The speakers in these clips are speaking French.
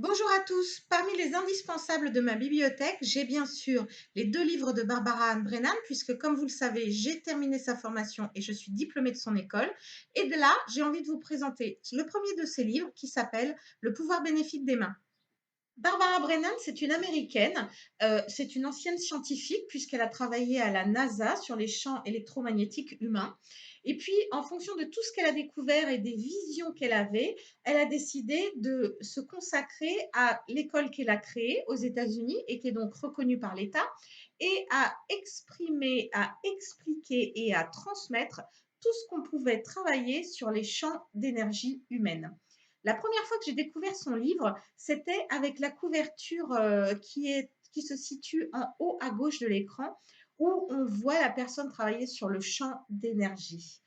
Bonjour à tous. Parmi les indispensables de ma bibliothèque, j'ai bien sûr les 2 livres de Barbara Ann Brennan puisque comme vous le savez, j'ai terminé sa formation et je suis diplômée de son école et de là, j'ai envie de vous présenter le premier de ces livres qui s'appelle Le pouvoir bénéfique des mains. Barbara Brennan, c'est une américaine, c'est une ancienne scientifique puisqu'elle a travaillé à la NASA sur les champs électromagnétiques humains et puis en fonction de tout ce qu'elle a découvert et des visions qu'elle avait, elle a décidé de se consacrer à l'école qu'elle a créée aux États-Unis et qui est donc reconnue par l'État et à exprimer, à expliquer et à transmettre tout ce qu'on pouvait travailler sur les champs d'énergie humaine. La première fois que j'ai découvert son livre, c'était avec la couverture qui se situe en haut à gauche de l'écran, où on voit la personne travailler sur le champ d'énergie.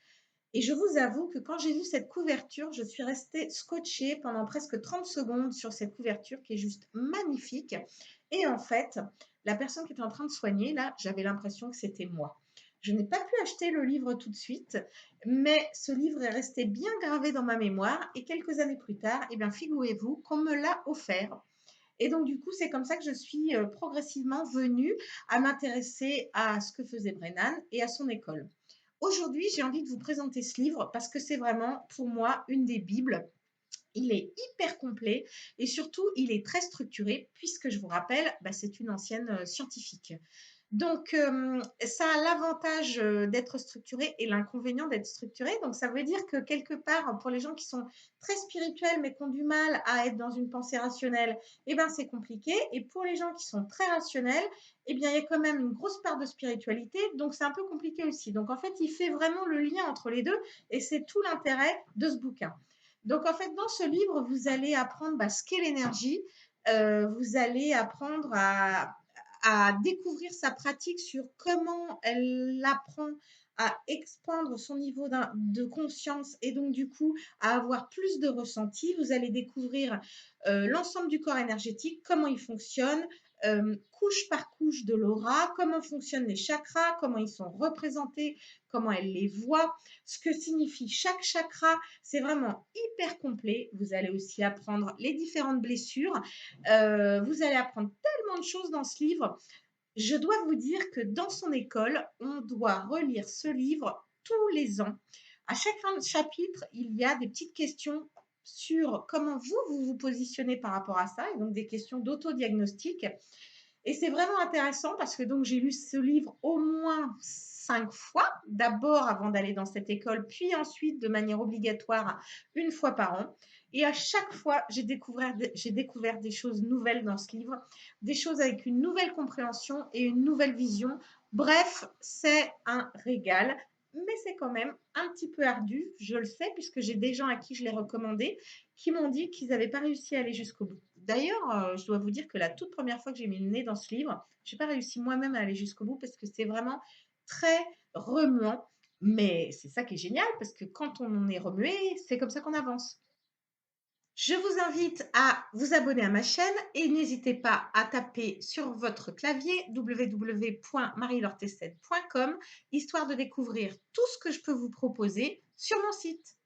Et je vous avoue que quand j'ai vu cette couverture, je suis restée scotchée pendant presque 30 secondes sur cette couverture qui est juste magnifique. Et en fait, la personne qui était en train de soigner, là, j'avais l'impression que c'était moi. Je n'ai pas pu acheter le livre tout de suite, mais ce livre est resté bien gravé dans ma mémoire. Et quelques années plus tard, eh bien, figurez-vous qu'on me l'a offert. Et donc, du coup, c'est comme ça que je suis progressivement venue à m'intéresser à ce que faisait Brennan et à son école. Aujourd'hui, j'ai envie de vous présenter ce livre parce que c'est vraiment pour moi une des bibles. Il est hyper complet et surtout, il est très structuré puisque je vous rappelle, bah, c'est une ancienne scientifique. Donc, ça a l'avantage d'être structuré et l'inconvénient d'être structuré. Donc, ça veut dire que quelque part, pour les gens qui sont très spirituels mais qui ont du mal à être dans une pensée rationnelle, eh ben, c'est compliqué. Et pour les gens qui sont très rationnels, eh bien, il y a quand même une grosse part de spiritualité. Donc, c'est un peu compliqué aussi. Donc, en fait, il fait vraiment le lien entre les deux et c'est tout l'intérêt de ce bouquin. Donc, en fait, dans ce livre, vous allez apprendre ce qu'est l'énergie. Vous allez apprendre à découvrir sa pratique sur comment elle apprend à expandre son niveau de conscience et donc du coup à avoir plus de ressenti. Vous allez découvrir l'ensemble du corps énergétique, comment il fonctionne, couche par couche de l'aura, comment fonctionnent les chakras, comment ils sont représentés, comment elle les voit, ce que signifie chaque chakra. C'est vraiment hyper complet. Vous allez aussi apprendre les différentes blessures. Vous allez apprendre tellement de choses dans ce livre. Je dois vous dire que dans son école, on doit relire ce livre tous les ans. À chaque fin de chapitre, il y a des petites questions sur comment vous vous positionnez par rapport à ça, et donc des questions d'autodiagnostic. Et c'est vraiment intéressant parce que donc j'ai lu ce livre au moins 5 fois, d'abord avant d'aller dans cette école, puis ensuite de manière obligatoire une fois par an. Et à chaque fois, j'ai découvert des choses nouvelles dans ce livre, des choses avec une nouvelle compréhension et une nouvelle vision. Bref, c'est un régal, mais c'est quand même un petit peu ardu, je le sais, puisque j'ai des gens à qui je l'ai recommandé qui m'ont dit qu'ils n'avaient pas réussi à aller jusqu'au bout. D'ailleurs, je dois vous dire que la toute première fois que j'ai mis le nez dans ce livre, je n'ai pas réussi moi-même à aller jusqu'au bout parce que c'est vraiment très remuant. Mais c'est ça qui est génial parce que quand on en est remué, c'est comme ça qu'on avance. Je vous invite à vous abonner à ma chaîne et n'hésitez pas à taper sur votre clavier www.marielortesset.com histoire de découvrir tout ce que je peux vous proposer sur mon site.